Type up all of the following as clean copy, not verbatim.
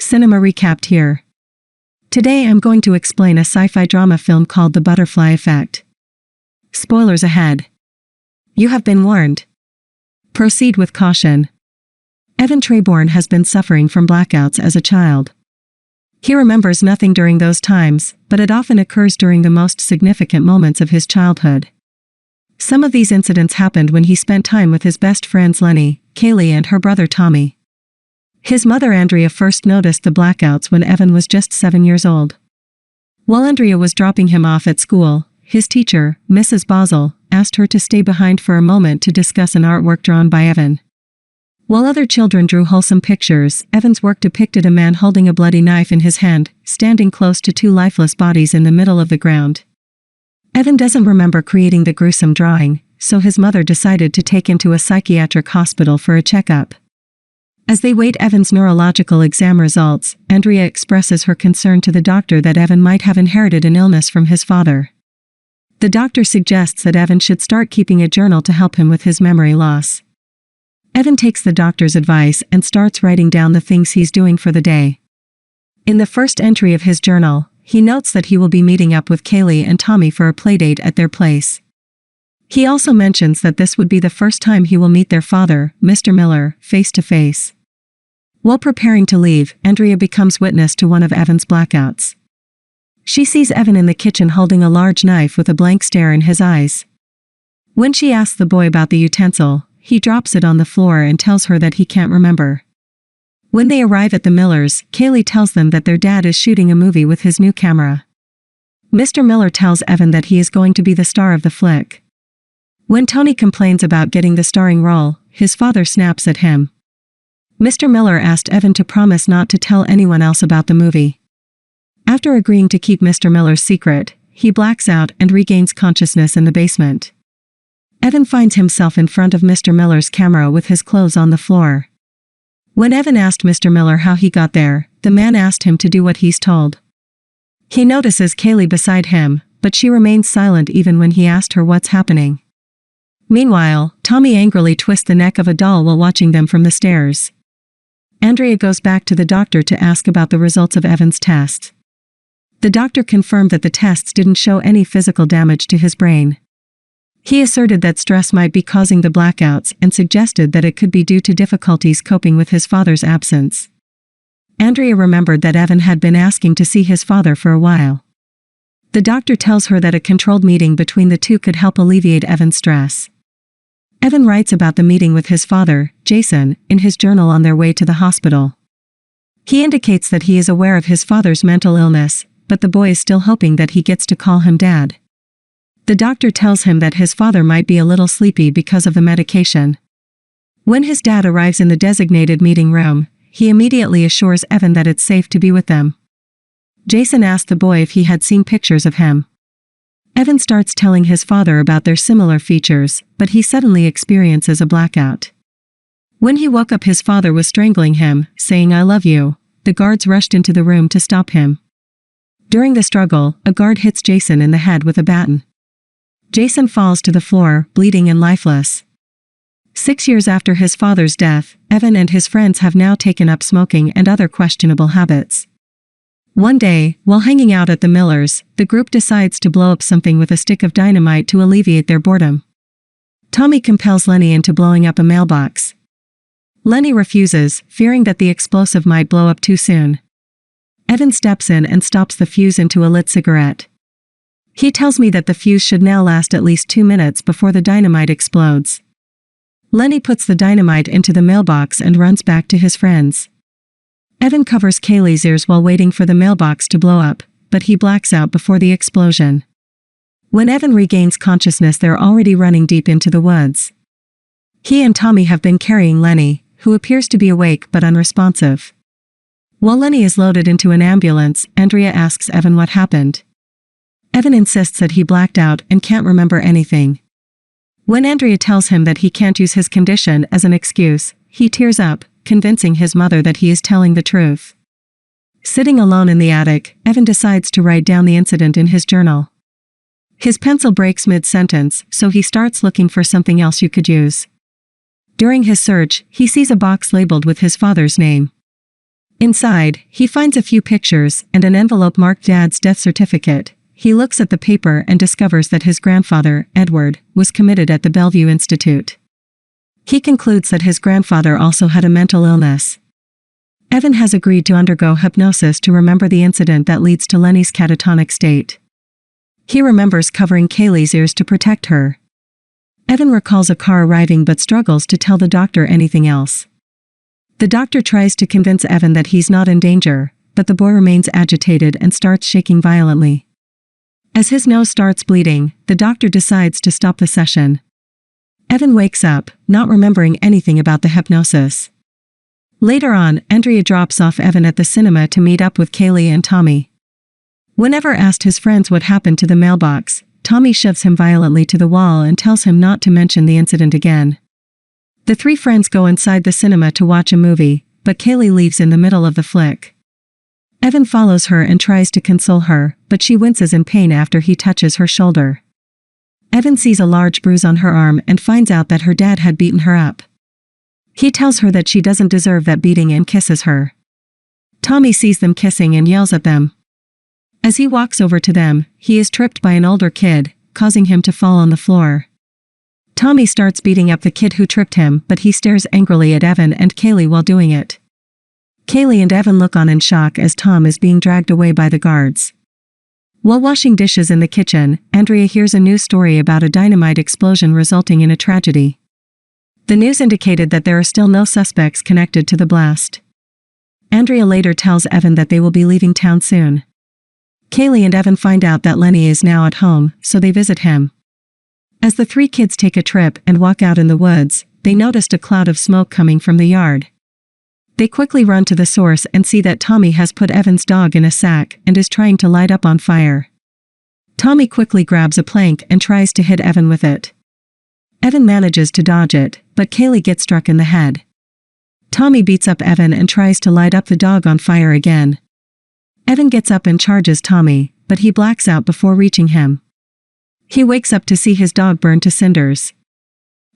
Cinema Recapped here. Today I'm going to explain a sci-fi drama film called The Butterfly Effect. Spoilers ahead. You have been warned. Proceed with caution. Evan Treborn has been suffering from blackouts as a child. He remembers nothing during those times, but it often occurs during the most significant moments of his childhood. Some of these incidents happened when he spent time with his best friends Lenny, Kaylee and her brother Tommy. His mother Andrea first noticed the blackouts when Evan was just 7 years old. While Andrea was dropping him off at school, his teacher, Mrs. Basel, asked her to stay behind for a moment to discuss an artwork drawn by Evan. While other children drew wholesome pictures, Evan's work depicted a man holding a bloody knife in his hand, standing close to two lifeless bodies in the middle of the ground. Evan doesn't remember creating the gruesome drawing, so his mother decided to take him to a psychiatric hospital for a checkup. As they wait Evan's neurological exam results, Andrea expresses her concern to the doctor that Evan might have inherited an illness from his father. The doctor suggests that Evan should start keeping a journal to help him with his memory loss. Evan takes the doctor's advice and starts writing down the things he's doing for the day. In the first entry of his journal, he notes that he will be meeting up with Kaylee and Tommy for a playdate at their place. He also mentions that this would be the first time he will meet their father, Mr. Miller, face to face. While preparing to leave, Andrea becomes witness to one of Evan's blackouts. She sees Evan in the kitchen holding a large knife with a blank stare in his eyes. When she asks the boy about the utensil, he drops it on the floor and tells her that he can't remember. When they arrive at the Millers, Kaylee tells them that their dad is shooting a movie with his new camera. Mr. Miller tells Evan that he is going to be the star of the flick. When Tony complains about getting the starring role, his father snaps at him. Mr. Miller asked Evan to promise not to tell anyone else about the movie. After agreeing to keep Mr. Miller's secret, he blacks out and regains consciousness in the basement. Evan finds himself in front of Mr. Miller's camera with his clothes on the floor. When Evan asked Mr. Miller how he got there, the man asked him to do what he's told. He notices Kaylee beside him, but she remains silent even when he asked her what's happening. Meanwhile, Tommy angrily twists the neck of a doll while watching them from the stairs. Andrea goes back to the doctor to ask about the results of Evan's test. The doctor confirmed that the tests didn't show any physical damage to his brain. He asserted that stress might be causing the blackouts and suggested that it could be due to difficulties coping with his father's absence. Andrea remembered that Evan had been asking to see his father for a while. The doctor tells her that a controlled meeting between the two could help alleviate Evan's stress. Evan writes about the meeting with his father, Jason, in his journal on their way to the hospital. He indicates that he is aware of his father's mental illness, but the boy is still hoping that he gets to call him Dad. The doctor tells him that his father might be a little sleepy because of the medication. When his dad arrives in the designated meeting room, he immediately assures Evan that it's safe to be with them. Jason asked the boy if he had seen pictures of him. Evan starts telling his father about their similar features, but he suddenly experiences a blackout. When he woke up, his father was strangling him, saying "I love you." The guards rushed into the room to stop him. During the struggle, a guard hits Jason in the head with a baton. Jason falls to the floor, bleeding and lifeless. 6 years after his father's death, Evan and his friends have now taken up smoking and other questionable habits. One day, while hanging out at the Millers, the group decides to blow up something with a stick of dynamite to alleviate their boredom. Tommy compels Lenny into blowing up a mailbox. Lenny refuses, fearing that the explosive might blow up too soon. Evan steps in and stops the fuse into a lit cigarette. He tells me that the fuse should now last at least 2 minutes before the dynamite explodes. Lenny puts the dynamite into the mailbox and runs back to his friends. Evan covers Kaylee's ears while waiting for the mailbox to blow up, but he blacks out before the explosion. When Evan regains consciousness, they're already running deep into the woods. He and Tommy have been carrying Lenny, who appears to be awake but unresponsive. While Lenny is loaded into an ambulance, Andrea asks Evan what happened. Evan insists that he blacked out and can't remember anything. When Andrea tells him that he can't use his condition as an excuse, he tears up, convincing his mother that he is telling the truth. Sitting alone in the attic, Evan decides to write down the incident in his journal. His pencil breaks mid-sentence, so he starts looking for something else you could use. During his search, he sees a box labeled with his father's name. Inside, he finds a few pictures and an envelope marked Dad's death certificate. He looks at the paper and discovers that his grandfather, Edward, was committed at the Bellevue Institute. He concludes that his grandfather also had a mental illness. Evan has agreed to undergo hypnosis to remember the incident that leads to Lenny's catatonic state. He remembers covering Kaylee's ears to protect her. Evan recalls a car arriving but struggles to tell the doctor anything else. The doctor tries to convince Evan that he's not in danger, but the boy remains agitated and starts shaking violently. As his nose starts bleeding, the doctor decides to stop the session. Evan wakes up, not remembering anything about the hypnosis. Later on, Andrea drops off Evan at the cinema to meet up with Kaylee and Tommy. Whenever asked his friends what happened to the mailbox, Tommy shoves him violently to the wall and tells him not to mention the incident again. The three friends go inside the cinema to watch a movie, but Kaylee leaves in the middle of the flick. Evan follows her and tries to console her, but she winces in pain after he touches her shoulder. Evan sees a large bruise on her arm and finds out that her dad had beaten her up. He tells her that she doesn't deserve that beating and kisses her. Tommy sees them kissing and yells at them. As he walks over to them, he is tripped by an older kid, causing him to fall on the floor. Tommy starts beating up the kid who tripped him, but he stares angrily at Evan and Kaylee while doing it. Kaylee and Evan look on in shock as Tom is being dragged away by the guards. While washing dishes in the kitchen, Andrea hears a news story about a dynamite explosion resulting in a tragedy. The news indicated that there are still no suspects connected to the blast. Andrea later tells Evan that they will be leaving town soon. Kaylee and Evan find out that Lenny is now at home, so they visit him. As the three kids take a trip and walk out in the woods, they noticed a cloud of smoke coming from the yard. They quickly run to the source and see that Tommy has put Evan's dog in a sack and is trying to light up on fire. Tommy quickly grabs a plank and tries to hit Evan with it. Evan manages to dodge it, but Kaylee gets struck in the head. Tommy beats up Evan and tries to light up the dog on fire again. Evan gets up and charges Tommy, but he blacks out before reaching him. He wakes up to see his dog burn to cinders.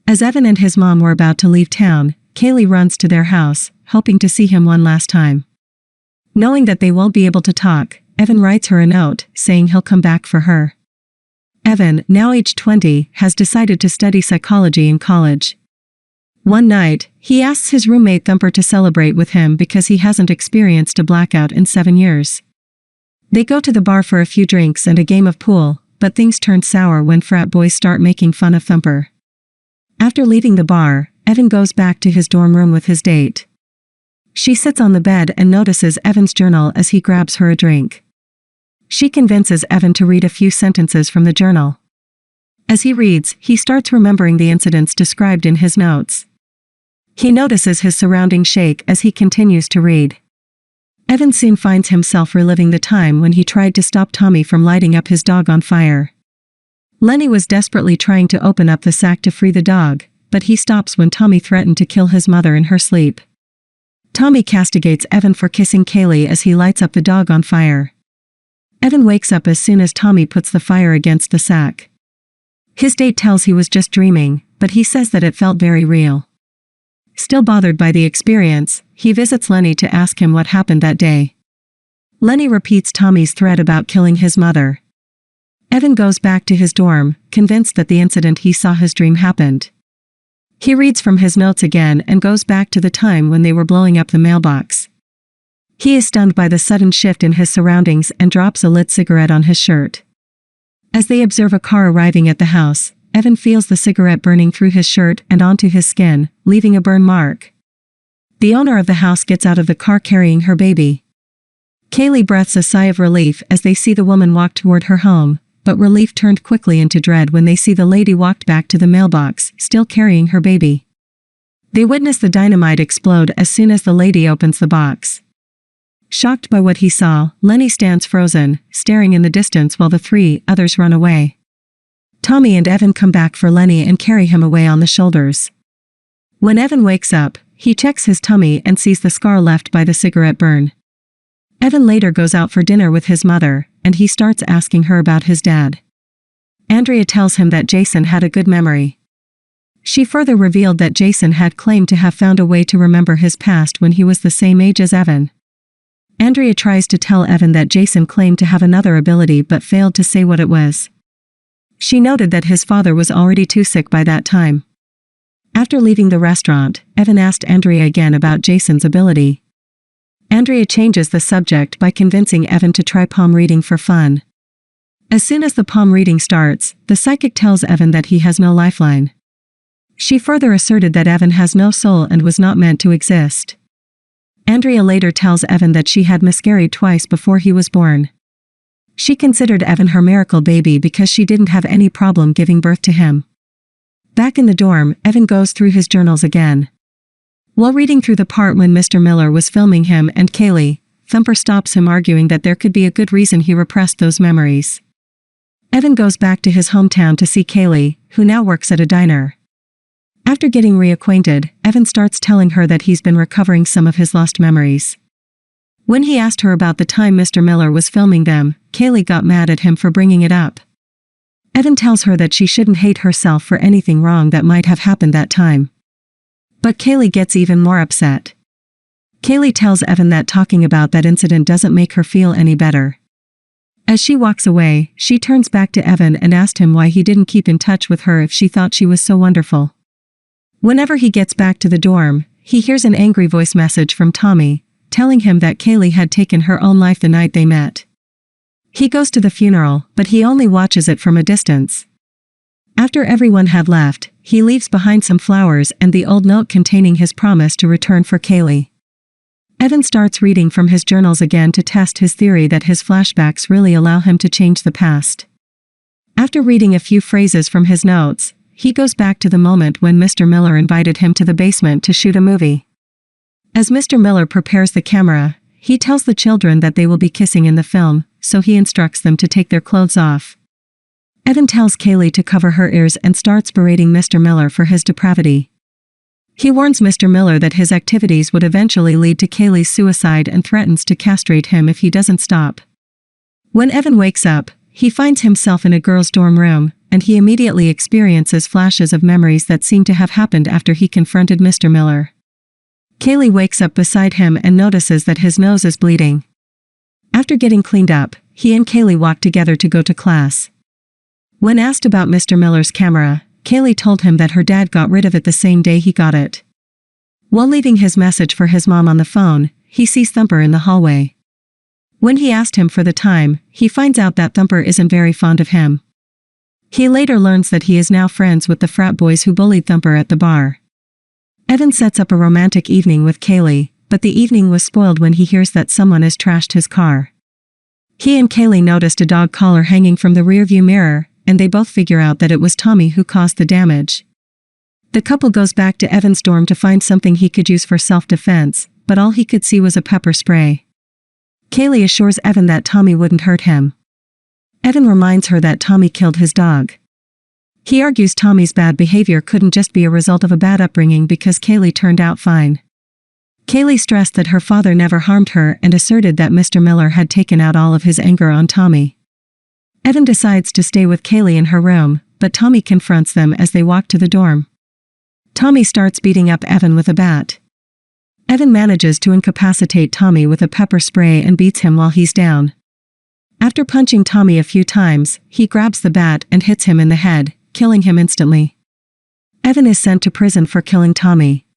As Evan and his mom were about to leave town, Kaylee runs to their house, hoping to see him one last time. Knowing that they won't be able to talk, Evan writes her a note, saying he'll come back for her. Evan, now aged 20, has decided to study psychology in college. One night, he asks his roommate Thumper to celebrate with him because he hasn't experienced a blackout in 7 years. They go to the bar for a few drinks and a game of pool, but things turn sour when frat boys start making fun of Thumper. After leaving the bar, Evan goes back to his dorm room with his date. She sits on the bed and notices Evan's journal as he grabs her a drink. She convinces Evan to read a few sentences from the journal. As he reads, he starts remembering the incidents described in his notes. He notices his surroundings shake as he continues to read. Evan soon finds himself reliving the time when he tried to stop Tommy from lighting up his dog on fire. Lenny was desperately trying to open up the sack to free the dog, but he stops when Tommy threatened to kill his mother in her sleep. Tommy castigates Evan for kissing Kaylee as he lights up the dog on fire. Evan wakes up as soon as Tommy puts the fire against the sack. His date tells he was just dreaming, but he says that it felt very real. Still bothered by the experience, he visits Lenny to ask him what happened that day. Lenny repeats Tommy's threat about killing his mother. Evan goes back to his dorm, convinced that the incident he saw his dream happened. He reads from his notes again and goes back to the time when they were blowing up the mailbox. He is stunned by the sudden shift in his surroundings and drops a lit cigarette on his shirt. As they observe a car arriving at the house, Evan feels the cigarette burning through his shirt and onto his skin, leaving a burn mark. The owner of the house gets out of the car carrying her baby. Kaylee breathes a sigh of relief as they see the woman walk toward her home, but relief turned quickly into dread when they see the lady walked back to the mailbox, still carrying her baby. They witness the dynamite explode as soon as the lady opens the box. Shocked by what he saw, Lenny stands frozen, staring in the distance while the three others run away. Tommy and Evan come back for Lenny and carry him away on the shoulders. When Evan wakes up, he checks his tummy and sees the scar left by the cigarette burn. Evan later goes out for dinner with his mother, and he starts asking her about his dad. Andrea tells him that Jason had a good memory. She further revealed that Jason had claimed to have found a way to remember his past when he was the same age as Evan. Andrea tries to tell Evan that Jason claimed to have another ability but failed to say what it was. She noted that his father was already too sick by that time. After leaving the restaurant, Evan asked Andrea again about Jason's ability. Andrea changes the subject by convincing Evan to try palm reading for fun. As soon as the palm reading starts, the psychic tells Evan that he has no lifeline. She further asserted that Evan has no soul and was not meant to exist. Andrea later tells Evan that she had miscarried twice before he was born. She considered Evan her miracle baby because she didn't have any problem giving birth to him. Back in the dorm, Evan goes through his journals again. While reading through the part when Mr. Miller was filming him and Kaylee, Thumper stops him, arguing that there could be a good reason he repressed those memories. Evan goes back to his hometown to see Kaylee, who now works at a diner. After getting reacquainted, Evan starts telling her that he's been recovering some of his lost memories. When he asked her about the time Mr. Miller was filming them, Kaylee got mad at him for bringing it up. Evan tells her that she shouldn't hate herself for anything wrong that might have happened that time. But Kaylee gets even more upset. Kaylee tells Evan that talking about that incident doesn't make her feel any better. As she walks away, she turns back to Evan and asked him why he didn't keep in touch with her if she thought she was so wonderful. Whenever he gets back to the dorm, he hears an angry voice message from Tommy, telling him that Kaylee had taken her own life the night they met. He goes to the funeral, but he only watches it from a distance. After everyone had left, he leaves behind some flowers and the old note containing his promise to return for Kaylee. Evan starts reading from his journals again to test his theory that his flashbacks really allow him to change the past. After reading a few phrases from his notes, he goes back to the moment when Mr. Miller invited him to the basement to shoot a movie. As Mr. Miller prepares the camera, he tells the children that they will be kissing in the film, so he instructs them to take their clothes off. Evan tells Kaylee to cover her ears and starts berating Mr. Miller for his depravity. He warns Mr. Miller that his activities would eventually lead to Kaylee's suicide and threatens to castrate him if he doesn't stop. When Evan wakes up, he finds himself in a girl's dorm room, and he immediately experiences flashes of memories that seem to have happened after he confronted Mr. Miller. Kaylee wakes up beside him and notices that his nose is bleeding. After getting cleaned up, he and Kaylee walk together to go to class. When asked about Mr. Miller's camera, Kaylee told him that her dad got rid of it the same day he got it. While leaving his message for his mom on the phone, he sees Thumper in the hallway. When he asked him for the time, he finds out that Thumper isn't very fond of him. He later learns that he is now friends with the frat boys who bullied Thumper at the bar. Evan sets up a romantic evening with Kaylee, but the evening was spoiled when he hears that someone has trashed his car. He and Kaylee noticed a dog collar hanging from the rearview mirror, and they both figure out that it was Tommy who caused the damage. The couple goes back to Evan's dorm to find something he could use for self-defense, but all he could see was a pepper spray. Kaylee assures Evan that Tommy wouldn't hurt him. Evan reminds her that Tommy killed his dog. He argues Tommy's bad behavior couldn't just be a result of a bad upbringing because Kaylee turned out fine. Kaylee stressed that her father never harmed her and asserted that Mr. Miller had taken out all of his anger on Tommy. Evan decides to stay with Kaylee in her room, but Tommy confronts them as they walk to the dorm. Tommy starts beating up Evan with a bat. Evan manages to incapacitate Tommy with a pepper spray and beats him while he's down. After punching Tommy a few times, he grabs the bat and hits him in the head, killing him instantly. Evan is sent to prison for killing Tommy.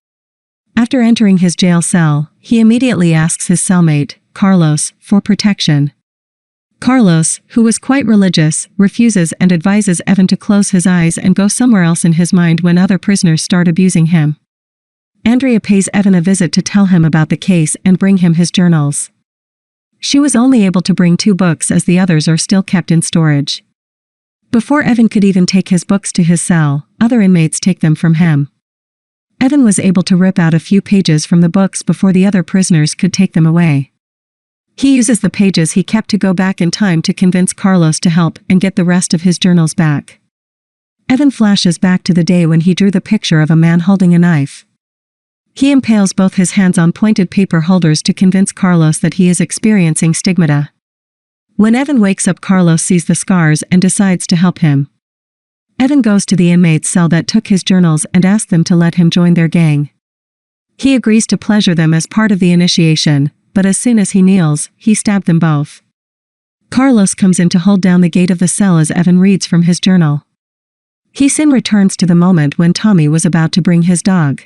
After entering his jail cell, he immediately asks his cellmate, Carlos, for protection. Carlos, who was quite religious, refuses and advises Evan to close his eyes and go somewhere else in his mind when other prisoners start abusing him. Andrea pays Evan a visit to tell him about the case and bring him his journals. She was only able to bring 2 books as the others are still kept in storage. Before Evan could even take his books to his cell, other inmates take them from him. Evan was able to rip out a few pages from the books before the other prisoners could take them away. He uses the pages he kept to go back in time to convince Carlos to help and get the rest of his journals back. Evan flashes back to the day when he drew the picture of a man holding a knife. He impales both his hands on pointed paper holders to convince Carlos that he is experiencing stigmata. When Evan wakes up, Carlos sees the scars and decides to help him. Evan goes to the inmate's cell that took his journals and asks them to let him join their gang. He agrees to pleasure them as part of the initiation, but as soon as he kneels, he stabbed them both. Carlos comes in to hold down the gate of the cell as Evan reads from his journal. He soon returns to the moment when Tommy was about to bring his dog.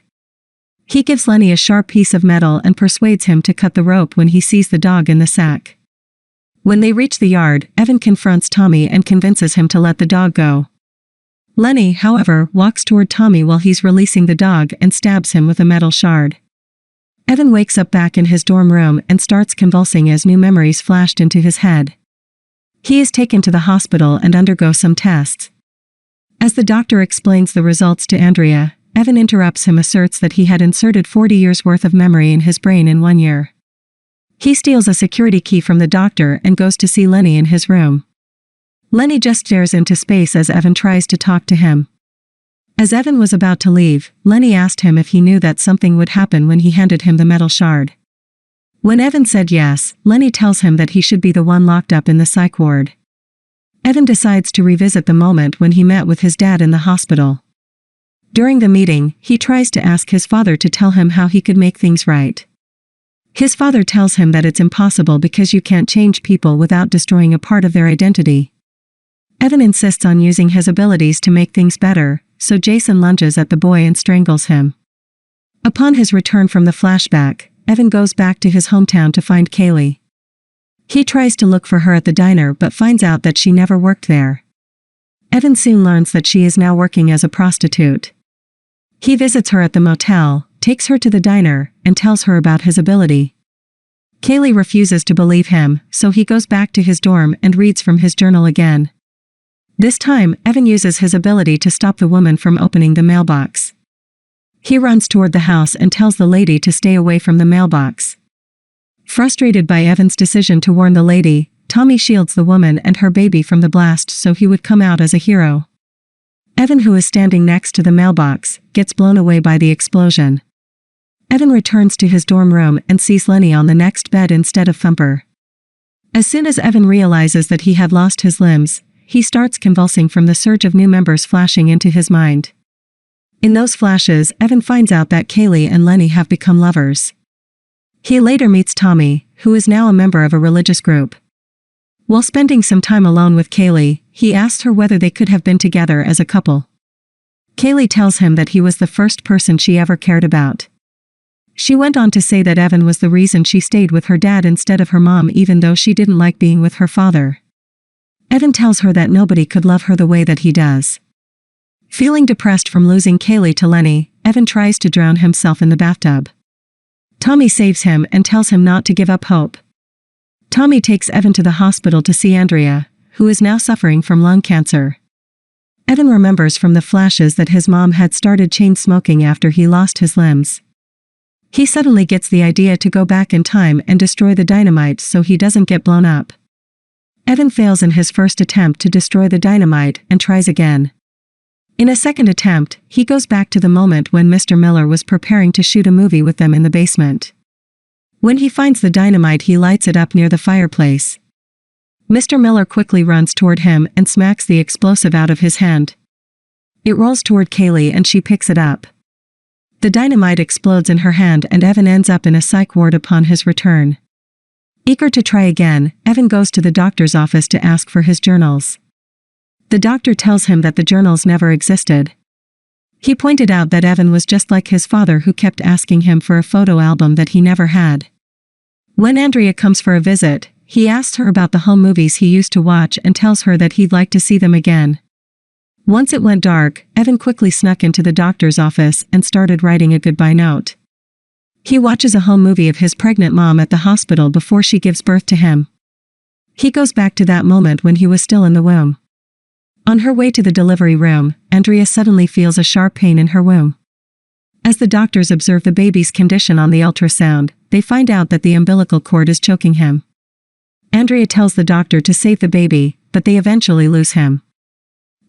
He gives Lenny a sharp piece of metal and persuades him to cut the rope when he sees the dog in the sack. When they reach the yard, Evan confronts Tommy and convinces him to let the dog go. Lenny, however, walks toward Tommy while he's releasing the dog and stabs him with a metal shard. Evan wakes up back in his dorm room and starts convulsing as new memories flashed into his head. He is taken to the hospital and undergoes some tests. As the doctor explains the results to Andrea, Evan interrupts him, asserts that he had inserted 40 years' worth of memory in his brain in 1 year. He steals a security key from the doctor and goes to see Lenny in his room. Lenny just stares into space as Evan tries to talk to him. As Evan was about to leave, Lenny asked him if he knew that something would happen when he handed him the metal shard. When Evan said yes, Lenny tells him that he should be the one locked up in the psych ward. Evan decides to revisit the moment when he met with his dad in the hospital. During the meeting, he tries to ask his father to tell him how he could make things right. His father tells him that it's impossible because you can't change people without destroying a part of their identity. Evan insists on using his abilities to make things better, so Jason lunges at the boy and strangles him. Upon his return from the flashback, Evan goes back to his hometown to find Kaylee. He tries to look for her at the diner but finds out that she never worked there. Evan soon learns that she is now working as a prostitute. He visits her at the motel, takes her to the diner, and tells her about his ability. Kaylee refuses to believe him, so he goes back to his dorm and reads from his journal again. This time, Evan uses his ability to stop the woman from opening the mailbox. He runs toward the house and tells the lady to stay away from the mailbox. Frustrated by Evan's decision to warn the lady, Tommy shields the woman and her baby from the blast so he would come out as a hero. Evan, who is standing next to the mailbox, gets blown away by the explosion. Evan returns to his dorm room and sees Lenny on the next bed instead of Thumper. As soon as Evan realizes that he had lost his limbs, he starts convulsing from the surge of new members flashing into his mind. In those flashes, Evan finds out that Kaylee and Lenny have become lovers. He later meets Tommy, who is now a member of a religious group. While spending some time alone with Kaylee, he asks her whether they could have been together as a couple. Kaylee tells him that he was the first person she ever cared about. She went on to say that Evan was the reason she stayed with her dad instead of her mom, even though she didn't like being with her father. Evan tells her that nobody could love her the way that he does. Feeling depressed from losing Kaylee to Lenny, Evan tries to drown himself in the bathtub. Tommy saves him and tells him not to give up hope. Tommy takes Evan to the hospital to see Andrea, who is now suffering from lung cancer. Evan remembers from the flashes that his mom had started chain smoking after he lost his limbs. He suddenly gets the idea to go back in time and destroy the dynamite so he doesn't get blown up. Evan fails in his first attempt to destroy the dynamite and tries again. In a second attempt, he goes back to the moment when Mr. Miller was preparing to shoot a movie with them in the basement. When he finds the dynamite, he lights it up near the fireplace. Mr. Miller quickly runs toward him and smacks the explosive out of his hand. It rolls toward Kaylee and she picks it up. The dynamite explodes in her hand and Evan ends up in a psych ward upon his return. Eager to try again, Evan goes to the doctor's office to ask for his journals. The doctor tells him that the journals never existed. He pointed out that Evan was just like his father, who kept asking him for a photo album that he never had. When Andrea comes for a visit, he asks her about the home movies he used to watch and tells her that he'd like to see them again. Once it went dark, Evan quickly snuck into the doctor's office and started writing a goodbye note. He watches a home movie of his pregnant mom at the hospital before she gives birth to him. He goes back to that moment when he was still in the womb. On her way to the delivery room, Andrea suddenly feels a sharp pain in her womb. As the doctors observe the baby's condition on the ultrasound, they find out that the umbilical cord is choking him. Andrea tells the doctor to save the baby, but they eventually lose him.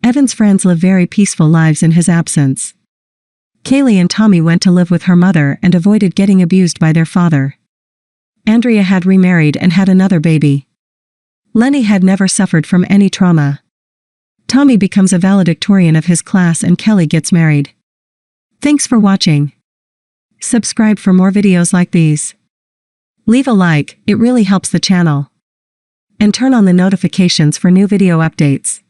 Evan's friends live very peaceful lives in his absence. Kaylee and Tommy went to live with her mother and avoided getting abused by their father. Andrea had remarried and had another baby. Lenny had never suffered from any trauma. Tommy becomes a valedictorian of his class and Kelly gets married. Thanks for watching. Subscribe for more videos like these. Leave a like, it really helps the channel. And turn on the notifications for new video updates.